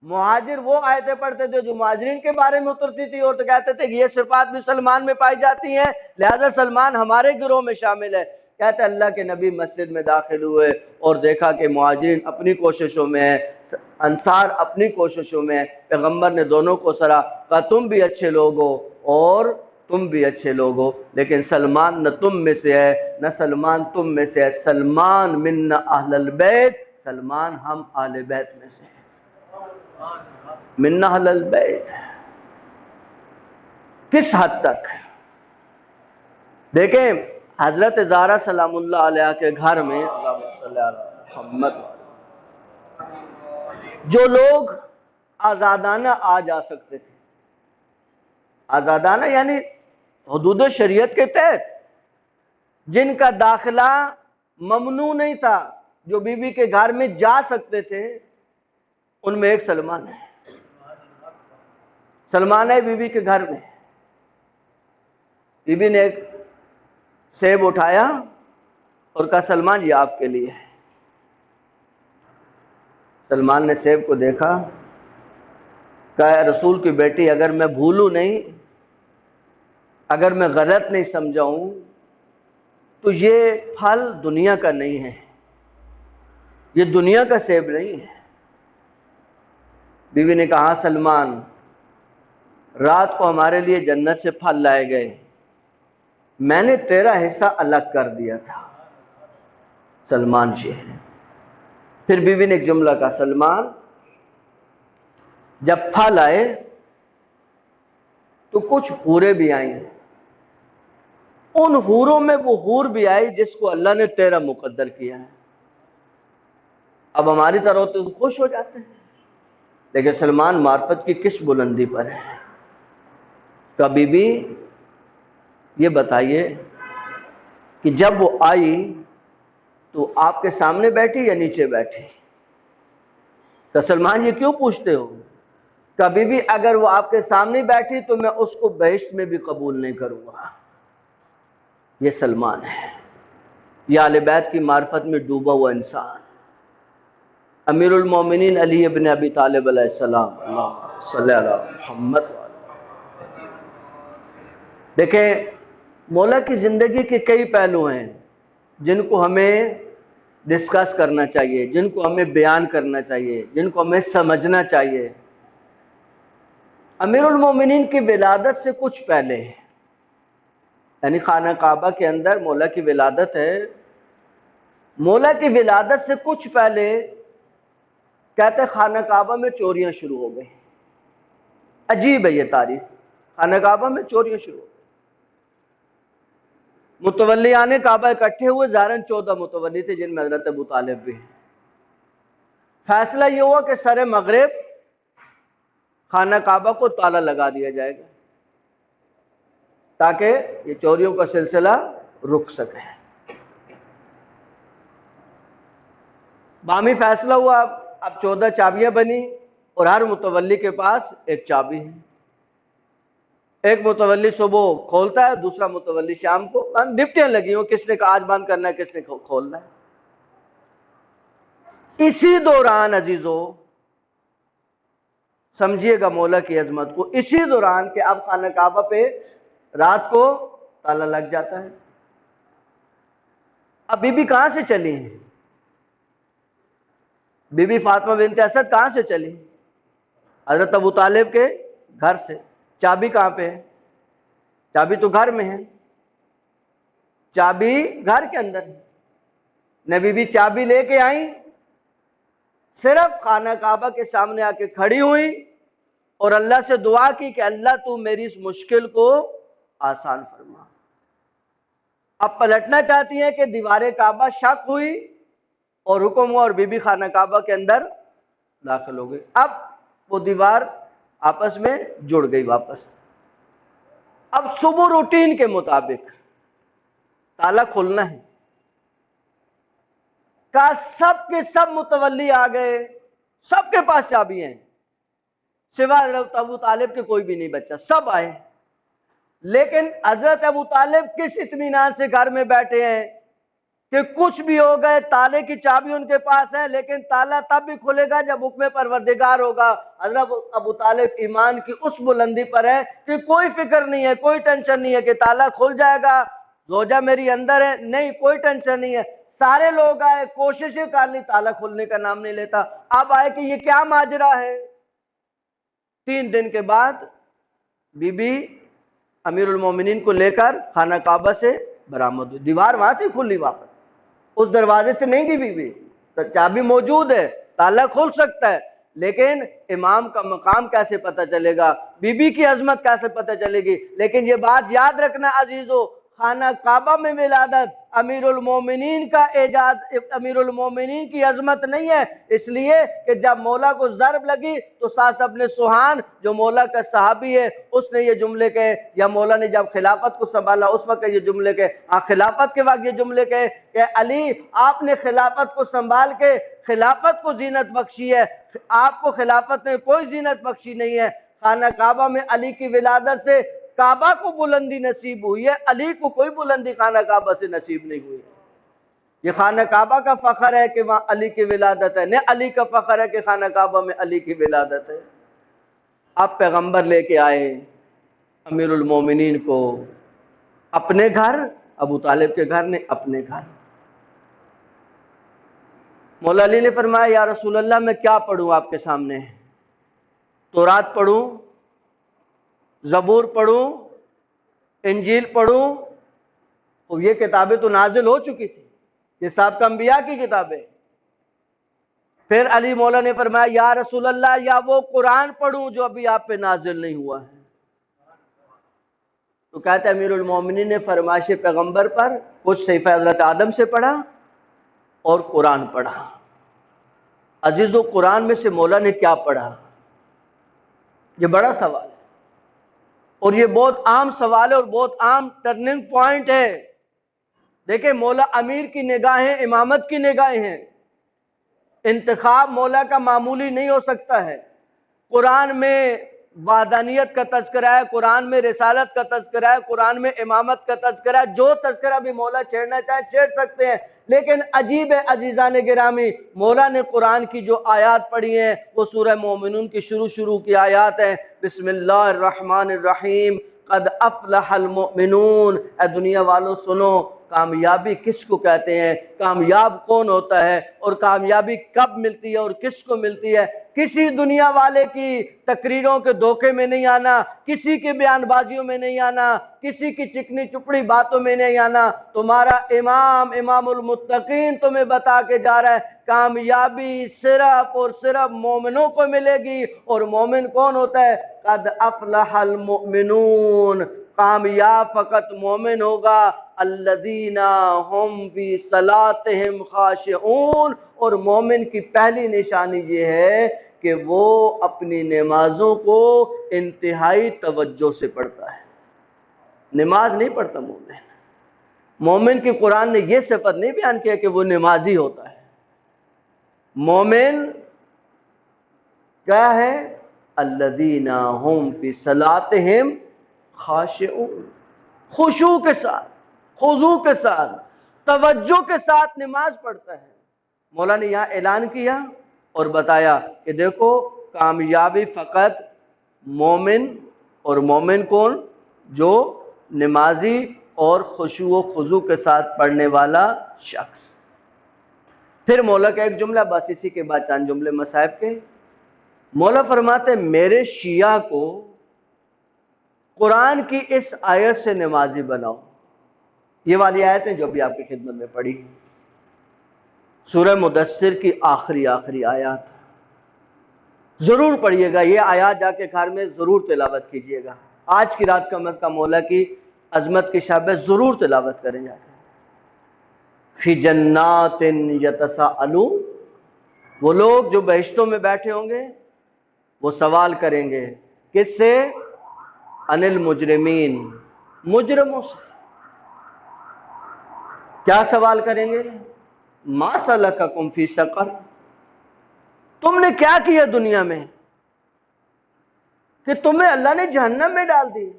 مہاجر وہ آیتیں پڑھتے تھے جو مہاجرین کے بارے میں اترتی تھی، اور تو کہتے تھے کہ یہ صفات بھی سلمان میں پائی جاتی ہیں، لہذا سلمان ہمارے گروہ میں شامل ہے۔ کہتے اللہ کے نبی مسجد میں داخل ہوئے اور دیکھا کہ مہاجرین اپنی کوششوں میں ہیں، انصار اپنی کوششوں میں ہیں۔ پیغمبر نے دونوں کو سرا، کہا تم بھی اچھے لوگ ہو اور تم بھی اچھے لوگ ہو، لیکن سلمان نہ تم میں سے ہے نہ سلمان تم میں سے ہے، سلمان منا اہل البیت، سلمان ہم اہل بیت میں سے ہیں، منا اہل البیت۔ کس حد تک؟ دیکھیں حضرت زہرا سلام اللہ علیہ کے گھر میں اللہم صلی علی محمد، جو لوگ آزادانہ آ جا سکتے تھے، آزادانہ یعنی حدود شریعت کے تحت، جن کا داخلہ ممنوع نہیں تھا، جو بی بی کے گھر میں جا سکتے تھے، ان میں ایک سلمان ہے۔ سلمان ہے بی بی کے گھر میں، بی بی نے ایک سیب اٹھایا اور کہا سلمان یہ آپ کے لیے ہے۔ سلمان نے سیب کو دیکھا، کہا اے رسول کی بیٹی، اگر میں بھولوں نہیں، اگر میں غلط نہیں سمجھاؤں تو یہ پھل دنیا کا نہیں ہے، یہ دنیا کا سیب نہیں ہے۔ بیوی نے کہا ہاں سلمان، رات کو ہمارے لیے جنت سے پھل لائے گئے، میں نے تیرا حصہ الگ کر دیا تھا۔ سلمان یہ ہے۔ پھر بیوی نے ایک جملہ کہا سلمان، جب پھل آئے تو کچھ حوریں بھی آئیں، ان حوروں میں وہ حور بھی آئی جس کو اللہ نے تیرا مقدر کیا ہے۔ اب ہماری طرح ہوتے تو خوش ہو جاتے ہیں، لیکن سلمان معرفت کی کس بلندی پر ہے۔ کبھی بھی یہ بتائیے کہ جب وہ آئی تو آپ کے سامنے بیٹھی یا نیچے بیٹھی؟ تو سلمان یہ کیوں پوچھتے ہو؟ کبھی بھی اگر وہ آپ کے سامنے بیٹھی تو میں اس کو بہشت میں بھی قبول نہیں کروں گا۔ یہ سلمان ہے، یہ اہل بیت کی معرفت میں ڈوبا ہوا انسان، امیر المومنین علی ابن ابی طالب علیہ السلام، اللہ صلی علی محمد۔ دیکھیں مولا کی زندگی کے کئی پہلو ہیں جن کو ہمیں ڈسکس کرنا چاہیے، جن کو ہمیں بیان کرنا چاہیے، جن کو ہمیں سمجھنا چاہیے۔ امیر المومنین کی ولادت سے کچھ پہلے، یعنی خانہ کعبہ کے اندر مولا کی ولادت ہے، مولا کی ولادت سے کچھ پہلے کہتے خانہ کعبہ میں چوریاں شروع ہو گئی۔ عجیب ہے یہ تاریخ، خانہ کعبہ میں چوریاں شروع ہو گئی۔ متولیان کعبہ اکٹھے ہوئے، ظاہراً 14 متولی تھے جن میں حضرت ابو طالب بھی ہیں۔ فیصلہ یہ ہوا کہ سر مغرب خانہ کعبہ کو تالا لگا دیا جائے گا تاکہ یہ چوریوں کا سلسلہ رک سکے۔ باہمی فیصلہ ہوا، اب 14 چابیاں بنی اور ہر متولی کے پاس ایک چابی ہے۔ ایک متولی صبح کھولتا ہے، دوسرا متولی شام کو، ڈپٹیاں لگی ہوں، کس نے کہا آج بند کرنا ہے، کس نے کھولنا ہے۔ اسی دوران عزیزو سمجھیے گا مولا کی عظمت کو، اسی دوران کہ اب خانہ کعبہ پہ رات کو تالا لگ جاتا ہے۔ اب بی بی کہاں سے چلی ہیں؟ بی بی فاطمہ بنت اسد کہاں سے چلی؟ حضرت ابو طالب کے گھر سے۔ چابی کہاں پہ ہے؟ چابی تو گھر میں ہے، چابی گھر کے اندر ہے۔ نہ بی بی چابی لے کے آئیں صرف خانہ کعبہ کے سامنے آ کے کھڑی ہوئی اور اللہ سے دعا کی کہ اللہ تو میری اس مشکل کو آسان فرما۔ اب پلٹنا چاہتی ہیں کہ دیوار کعبہ شق ہوئی اور حکم ہوا اور بی بی خانہ کعبہ کے اندر داخل ہو گئی۔ اب وہ دیوار آپس میں جڑ گئی واپس۔ اب صبح روٹین کے مطابق تالا کھولنا ہے، کہا سب کے سب متولی آ گئے، سب کے پاس چابی ہیں، سوا حضرت ابو طالب کے کوئی بھی نہیں بچا، سب آئے۔ لیکن حضرت ابو طالب کس اطمینان سے گھر میں بیٹھے ہیں کہ کچھ بھی ہو گئے، تالے کی چابی ان کے پاس ہے، لیکن تالا تب بھی کھلے گا جب حکم پروردگار ہوگا۔ حضرت ابو طالب ایمان کی اس بلندی پر ہے کہ کوئی فکر نہیں ہے، کوئی ٹینشن نہیں ہے کہ تالا کھل جائے گا، زوجہ میری اندر ہے، نہیں کوئی ٹینشن نہیں ہے۔ سارے لوگ آئے، کوششیں کر لی، تالا کھلنے کا نام نہیں لیتا۔ اب آئے کہ یہ کیا ماجرا ہے۔ 3 دن کے بعد بی بی امیر المومنین کو لے کر خانہ کعبہ سے برآمد ہوئی، دیوار وہاں سے کھلی واپس، اس دروازے سے نہیں گئی بی بی، تو چابی موجود ہے، تالا کھل سکتا ہے، لیکن امام کا مقام کیسے پتہ چلے گا، بی بی کی عظمت کیسے پتہ چلے گی۔ لیکن یہ بات یاد رکھنا عزیزو، خانہ کعبہ میں ولادت امیر المومنین کا اعجاز، امیر المومنین کی عظمت نہیں ہے، اس لیے کہ جب مولا کو ضرب لگی تو ساس ابن سہان جو مولا کا صحابی ہے اس نے یہ جملے کہے، یا مولا نے جب خلافت کو سنبھالا اس وقت یہ جملے کہے، خلافت کے وقت یہ جملے کہے کہ علی آپ نے خلافت کو سنبھال کے خلافت کو زینت بخشی ہے، آپ کو خلافت میں کوئی زینت بخشی نہیں ہے۔ خانہ کعبہ میں علی کی ولادت سے کعبہ کو بلندی نصیب ہوئی ہے، علی کو کوئی بلندی خانہ کعبہ سے نصیب نہیں ہوئی۔ یہ خانہ کعبہ کا فخر ہے کہ وہاں علی کی ولادت ہے، نہ علی کا فخر ہے کہ خانہ کعبہ میں علی کی ولادت ہے۔ اب پیغمبر لے کے آئے امیر المومنین کو اپنے گھر، ابو طالب کے گھر نے اپنے گھر۔ مولا علی نے فرمایا یا رسول اللہ میں کیا پڑھوں آپ کے سامنے، تورات پڑھوں، زبور پڑھوں، انجیل پڑھوں؟ تو یہ کتابیں تو نازل ہو چکی تھی، یہ سابقہ انبیاء کی کتابیں۔ پھر علی مولا نے فرمایا یا رسول اللہ یا وہ قرآن پڑھوں جو ابھی آپ پہ نازل نہیں ہوا ہے؟ تو کہتے امیر المومنین نے فرمائش پیغمبر پر کچھ صحیفہ حضرت آدم سے پڑھا اور قرآن پڑھا۔ عزیزو قرآن میں سے مولا نے کیا پڑھا؟ یہ بڑا سوال ہے اور یہ بہت عام سوال ہے اور بہت عام ٹرننگ پوائنٹ ہے۔ دیکھیں مولا امیر کی نگاہیں امامت کی نگاہیں ہیں، انتخاب مولا کا معمولی نہیں ہو سکتا ہے۔ قرآن میں وحدانیت کا تذکرہ ہے، قرآن میں رسالت کا تذکرہ ہے، قرآن میں امامت کا تذکرہ ہے، جو تذکرہ بھی مولا چھیڑنا چاہے چھیڑ سکتے ہیں۔ لیکن عجیب ہے عزیزان گرامی، مولا نے قرآن کی جو آیات پڑھی ہیں وہ سورہ مومنون کی شروع کی آیات ہیں۔ بسم اللہ الرحمن الرحیم، قد افلح المؤمنون، اے دنیا والوں سنو، کامیابی کس کو کہتے ہیں، کامیاب کون ہوتا ہے اور کامیابی کب ملتی ہے اور کس کو ملتی ہے۔ کسی دنیا والے کی تقریروں کے دھوکے میں نہیں آنا، کسی کی بیان بازیوں میں نہیں آنا، کسی کی چکنی چپڑی باتوں میں نہیں آنا۔ تمہارا امام المتقین تمہیں بتا کے جا رہا ہے کامیابی صرف اور صرف مومنوں کو ملے گی، اور مومن کون ہوتا ہے؟ قد افلح المؤمنون، کامیاب فقط مومن ہوگا، الذین هم فی صلاتهم خاشعون، اور مومن کی پہلی نشانی یہ ہے کہ وہ اپنی نمازوں کو انتہائی توجہ سے پڑھتا ہے۔ نماز نہیں پڑھتا مومن، مومن کی قرآن نے یہ صفت نہیں بیان کیا کہ وہ نمازی ہوتا ہے۔ مومن کیا ہے؟ الذین هم فی صلاتهم خاشعون، خشوع کے ساتھ، خضوع کے ساتھ، توجہ کے ساتھ نماز پڑھتا ہے۔ مولا نے یہاں اعلان کیا اور بتایا کہ دیکھو کامیابی فقط مومن، اور مومن کون؟ جو نمازی اور خشوع و خضوع کے ساتھ پڑھنے والا شخص۔ پھر مولا کا ایک جملہ، بس اسی کے بعد چند جملے مصائب کے۔ مولا فرماتے میرے شیعہ کو قرآن کی اس آیت سے نمازی بناؤ، یہ والی آیتیں جو بھی آپ کی خدمت میں پڑھی، سورہ مدثر کی آخری آیات ضرور پڑھیے گا، یہ آیات جا کے گھر میں ضرور تلاوت کیجیے گا۔ آج کی رات کا مت کا مولا کی عظمت کی شب ہے، ضرور تلاوت کریں جا کے۔ فی جنات یتساءلون، وہ لوگ جو بہشتوں میں بیٹھے ہوں گے وہ سوال کریں گے، کس سے؟ عن المجرمین، مجرموں سے۔ کیا سوال کریں گے؟ ما سلککم فی سقر، تم نے کیا کیا دنیا میں کہ تمہیں اللہ نے جہنم میں ڈال دی؟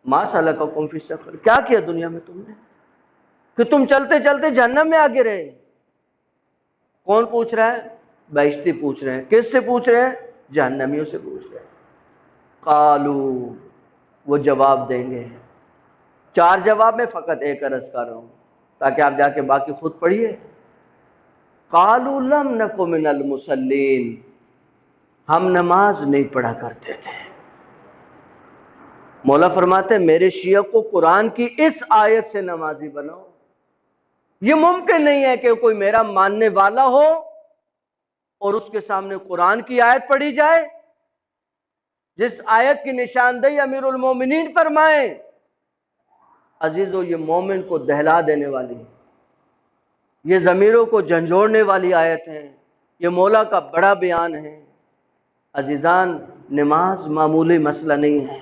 ما سلککم فی سقر، کیا کیا دنیا میں تم نے کہ تم چلتے چلتے جہنم میں آ گرے؟ کون پوچھ رہا ہے؟ بہشتی پوچھ رہے ہیں۔ کس سے پوچھ رہے ہیں؟ جہنمیوں سے پوچھ رہے ہیں۔ قالو، وہ جواب دیں گے، 4 جواب میں فقط ایک عرض کر رہا ہوں تاکہ آپ جا کے باقی خود پڑھیے۔ قالوا لم نک من المصلین، ہم نماز نہیں پڑھا کرتے تھے۔ مولا فرماتے ہیں میرے شیعہ کو قرآن کی اس آیت سے نمازی بناؤ۔ یہ ممکن نہیں ہے کہ کوئی میرا ماننے والا ہو اور اس کے سامنے قرآن کی آیت پڑھی جائے جس آیت کی نشاندہی امیر المومنین فرمائیں۔ عزیزو، یہ مومن کو دہلا دینے والی، یہ ضمیروں کو جھنجھوڑنے والی آیت ہے، یہ مولا کا بڑا بیان ہے۔ عزیزان، نماز معمولی مسئلہ نہیں ہے۔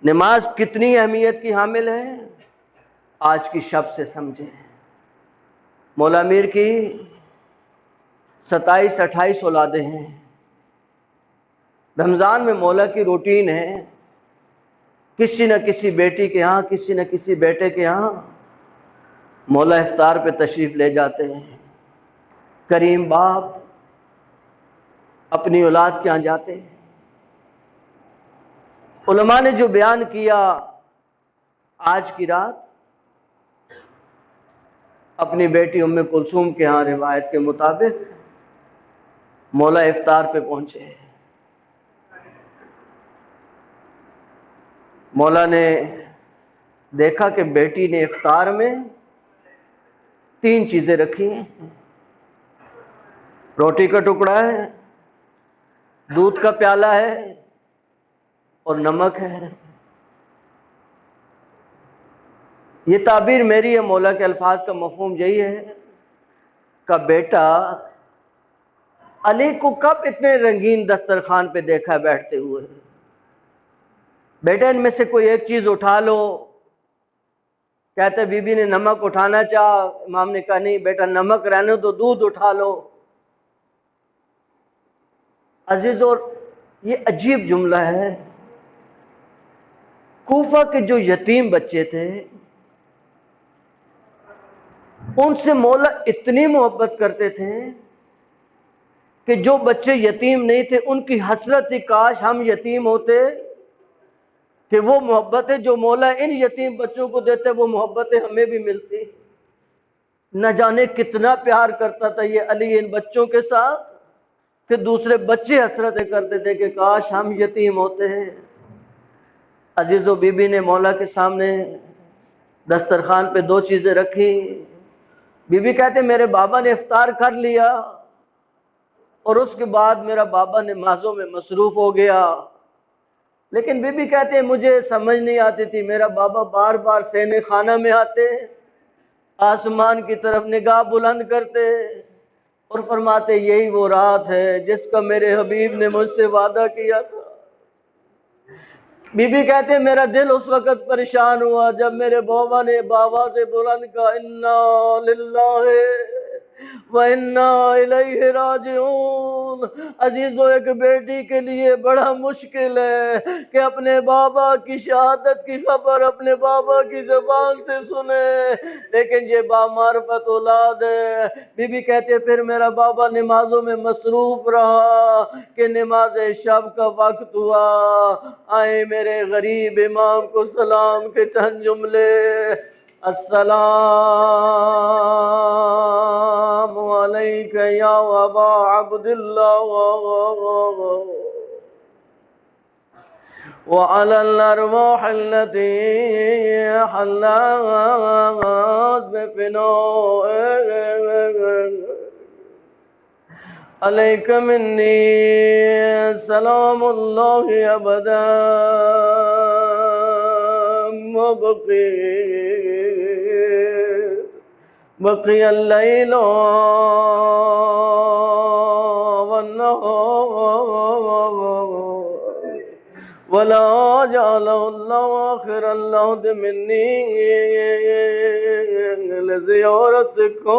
نماز کتنی اہمیت کی حامل ہے آج کی شب سے سمجھیں۔ مولا میر کی 27-28 اولادیں ہیں۔ رمضان میں مولا کی روٹین ہے، کسی نہ کسی بیٹی کے ہاں، کسی نہ کسی بیٹے کے ہاں مولا افطار پہ تشریف لے جاتے ہیں۔ کریم باپ اپنی اولاد کے ہاں جاتے ہیں۔ علماء نے جو بیان کیا آج کی رات اپنی بیٹی ام کلثوم کے ہاں روایت کے مطابق مولا افطار پہ پہنچے۔ مولا نے دیکھا کہ بیٹی نے افطار میں 3 چیزیں رکھی ہیں، روٹی کا ٹکڑا ہے، دودھ کا پیالہ ہے اور نمک ہے۔ یہ تعبیر میری ہے، مولا کے الفاظ کا مفہوم یہی ہے کہ بیٹا علی کو کب اتنے رنگین دسترخوان پہ دیکھا بیٹھتے ہوئے؟ بیٹا ان میں سے کوئی ایک چیز اٹھا لو۔ کہتے بی بی نے نمک اٹھانا چاہا، امام نے کہا نہیں بیٹا نمک رہنے تو دودھ اٹھا لو۔ عزیزو، یہ عجیب جملہ ہے۔ کوفہ کے جو یتیم بچے تھے ان سے مولا اتنی محبت کرتے تھے کہ جو بچے یتیم نہیں تھے ان کی حسرت تھی کاش ہم یتیم ہوتے، کہ وہ محبتیں جو مولا ان یتیم بچوں کو دیتے وہ محبتیں ہمیں بھی ملتی۔ نہ جانے کتنا پیار کرتا تھا یہ علی ان بچوں کے ساتھ کہ دوسرے بچے حسرتیں کرتے تھے کہ کاش ہم یتیم ہوتے ہیں۔ عزیزو، بی بی نے مولا کے سامنے دسترخوان پہ 2 چیزیں رکھی۔ بی بی کہتے میرے بابا نے افطار کر لیا اور اس کے بعد میرا بابا نمازوں میں مصروف ہو گیا، لیکن بی بی کہتے ہیں مجھے سمجھ نہیں آتی تھی، میرا بابا بار بار سینے خانہ میں آتے، آسمان کی طرف نگاہ بلند کرتے اور فرماتے یہی وہ رات ہے جس کا میرے حبیب نے مجھ سے وعدہ کیا تھا۔ بی بی کہتے ہیں میرا دل اس وقت پریشان ہوا جب میرے بابا نے بابا سے بلند کہا انا للہ وَإِنَّا إِلَيْهِ رَاجِعُونَ۔ عزیزو، ایک بیٹی کے لیے بڑا مشکل ہے کہ اپنے بابا کی شہادت کی خبر اپنے بابا کی زبان سے سنے، لیکن یہ بامعرفت اولاد ہے۔ بی بی کہتے ہیں پھر میرا بابا نمازوں میں مصروف رہا کہ نماز شب کا وقت ہوا، آئے میرے غریب امام کو سلام کے چند جملے، السلام علیک یا ابا عبداللہ وعلى الأرواح التي حلت بفنائك عليك مني سلام الله أبدا بقي الليل والنهار ولا جعله الله آخر اللحظ مني لزيارتكم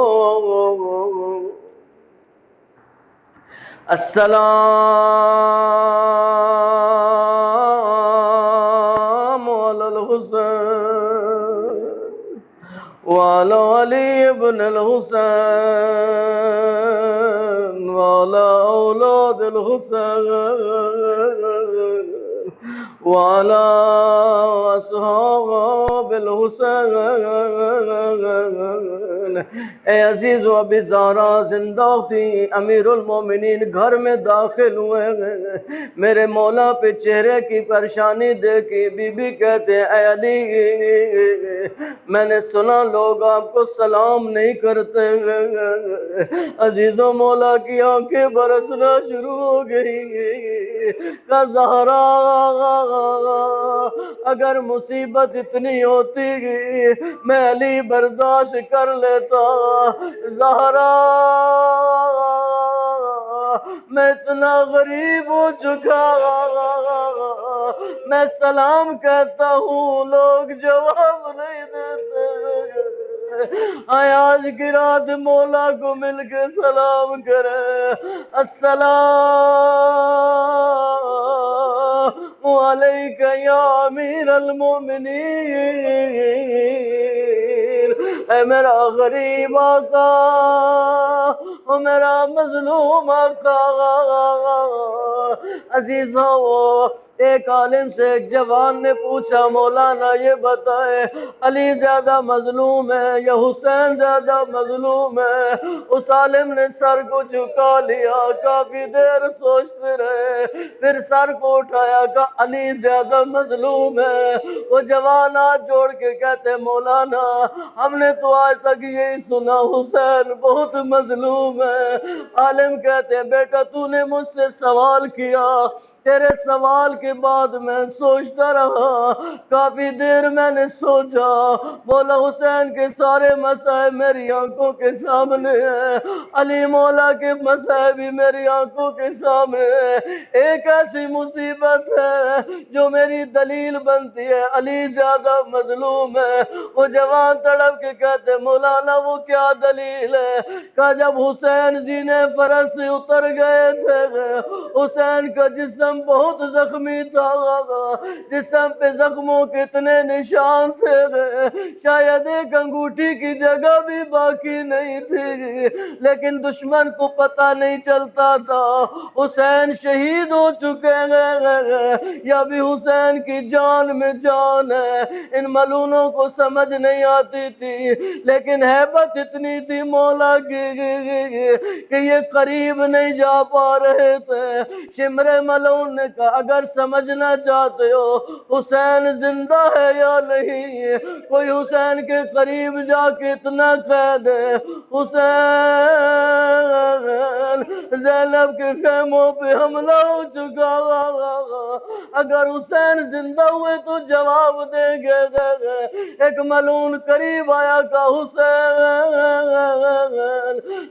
السلام على الحسين وعلى علي بن الحسين وعلى أولاد الحسين وعلى أصحاب الحسين اے عزیز و ابی زہرا زندہ تھی امیر المومنین گھر میں داخل ہوئے میرے مولا پہ چہرے کی پریشانی دیکھی بی بی کہتے ہیں اے علی میں نے سنا لوگ آپ کو سلام نہیں کرتے عزیز و مولا کی آنکھیں برسنا شروع ہو گئی کہ زہرا اگر مصیبت اتنی ہوتی میں علی برداشت کر لیتا زہرا میں اتنا غریب ہو چکا میں سلام کہتا ہوں لوگ جواب نہیں دیتے آج کی رات مولا کو مل کے سلام کرے السلام علیک یا امیر المومنین اے میرا غریب آقا او میرا مظلوم آقا عزیزوں ایک عالم سے ایک جوان نے پوچھا مولانا یہ بتائے علی زیادہ مظلوم ہے یا حسین زیادہ مظلوم ہے اس عالم نے سر کو جھکا لیا کافی دیر سوچتے رہے پھر سر کو اٹھایا کہ علی زیادہ مظلوم ہے وہ جوان ہاتھ جوڑ کے کہتے مولانا ہم نے تو آج تک یہی سنا حسین بہت مظلوم ہے عالم کہتے ہیں بیٹا تو نے مجھ سے سوال کیا تیرے سوال کے بعد میں سوچتا رہا کافی دیر میں نے سوچا مولا حسین کے سارے مسائل میری آنکھوں کے سامنے ہیں علی مولا کے مسائل بھی میری آنکھوں کے سامنے ہیں ایک ایسی مصیبت ہے جو میری دلیل بنتی ہے علی زیادہ مظلوم ہے وہ جوان تڑپ کے کہتے مولانا وہ کیا دلیل ہے کہ جب حسین زینے فرس سے اتر گئے تھے حسین کا جسم بہت زخمی تھا جسم پہ زخموں کے اتنے نشان تھے شاید ایک انگوٹھی کی جگہ بھی باقی نہیں تھی لیکن دشمن کو پتہ نہیں چلتا تھا حسین شہید ہو چکے ہیں یا بھی حسین کی جان میں جان ہے ان ملونوں کو سمجھ نہیں آتی تھی لیکن ہیبت اتنی تھی مولا کی کہ یہ قریب نہیں جا پا رہے تھے شمر ملون نے کہا اگر سمجھنا چاہتے ہو حسین زندہ ہے یا نہیں کوئی حسین کے قریب جا کے اتنا کہہ دے حسین زینب کے خیموں پہ حملہ ہو چکا اگر حسین زندہ ہوئے تو جواب دیں گے ایک ملون قریب آیا کہ حسین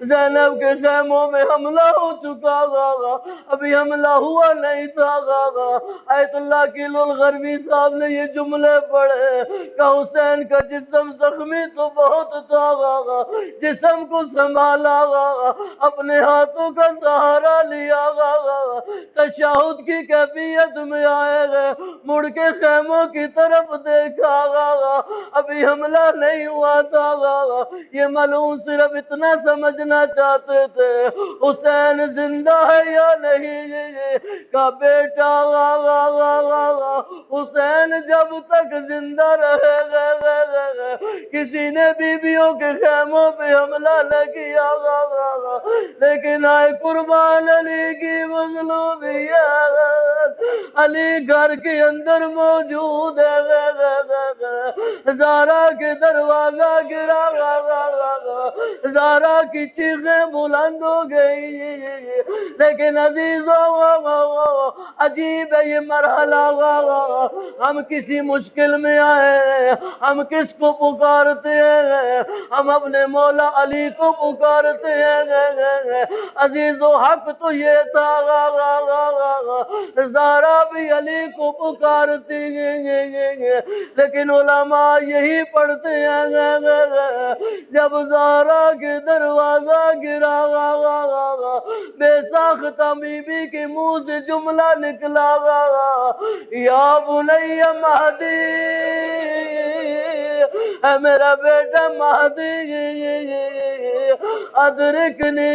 زینب کے خیموں میں حملہ ہو چکا ابھی حملہ ہوا نہیں تھا آیت اللہ کی الغربی صاحب نے یہ جملے پڑھے کہ حسین کا جسم زخمی تو بہت تھا جسم کو سنبھالا اپنے ہاتھوں کا سہارا لیا تشہد کی کیفیت میں آئے گئے مڑ کے خیموں کی طرف دیکھا ابھی حملہ نہیں ہوا تھا یہ ملعون صرف اتنا سمجھنا چاہتے تھے حسین زندہ ہے یا نہیں کا بیٹا حسین جب تک زندہ رہے گا کسی نے بیویوں کے خیموں پہ حملہ نہ کیا لیکن آئے قربان علی کی مظلومیت علی گھر کے اندر موجود ہے، زارا کے دروازہ گرا، زارا کی چیخیں بلند ہو گئی، لیکن عزیزوں عجیب ہے یہ مرحلہ، ہم کسی مشکل میں آئے، ہم کس کو پکارتے ہیں؟ ہم اپنے مولا علی کو پکارتے ہیں۔ عزیز و حق تو یہ تھا، زارا بھی علی کو پکارتی ہیں، لیکن علماء یہی پڑھتے ہیں جب زارا کے دروازہ گرا، بے ساختہ بی بی کے منہ سے جملہ نکلا، یا بنی مہدی، اے میرا بیٹا مہدی ادرکنی،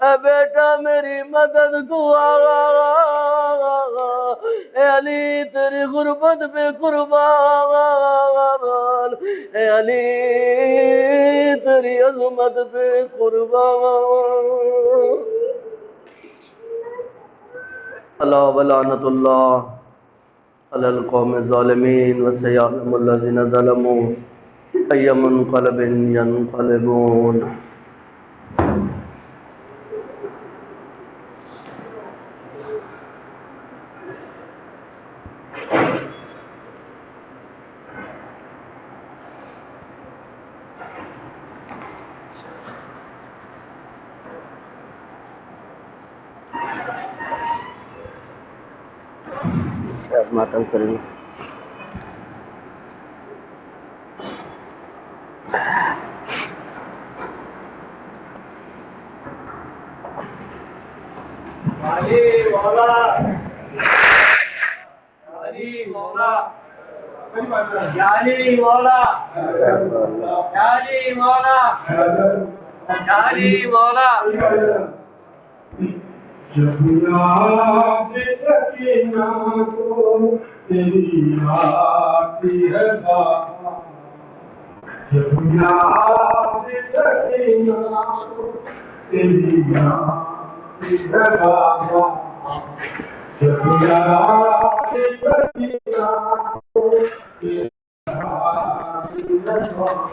اے بیٹا میری مدد کو اے علی تیری غربت پہ قربان، اے علی تیری عظمت پہ قربان۔ اللہ ولعنت اللہ علی القوم الظالمین وسیعلم الذین ظلموا ای منقلب ینقلبون۔ شاید ماتم کریں گے۔ علی مولا، علی مولا، علی مولا، علی مولا، علی مولا۔ جب یاد سکینہ کو تیری آتی ہے بابا، جب یاد سکینہ کو تیری آتی ہے بابا، جب یاد سکینہ کو تیری آتی ہے بابا،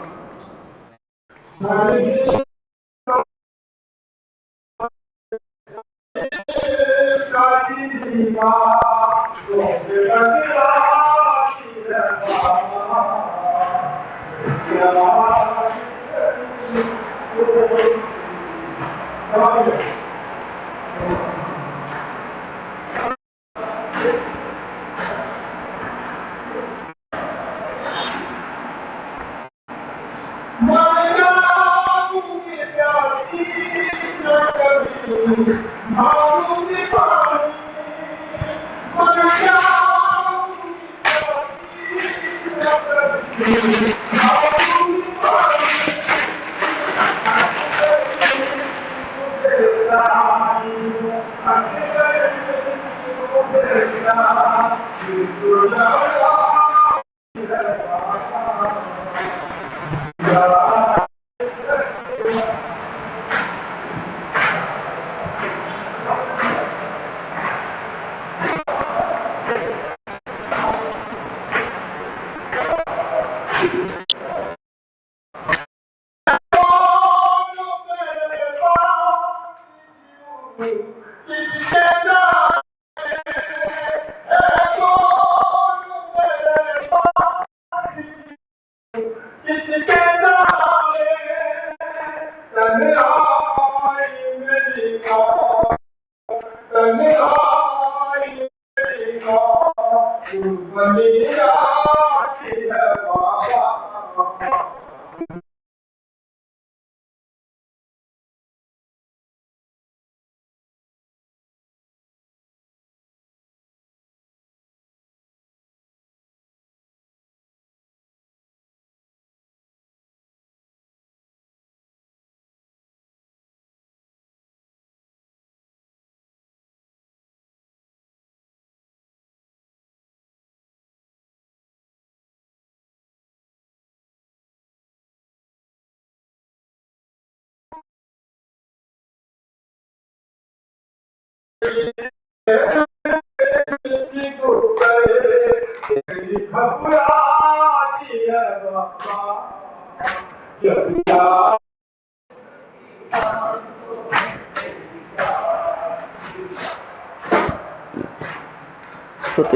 تو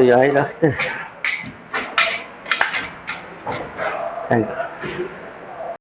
یہاں ہی رکھتے ہیں. Thank you.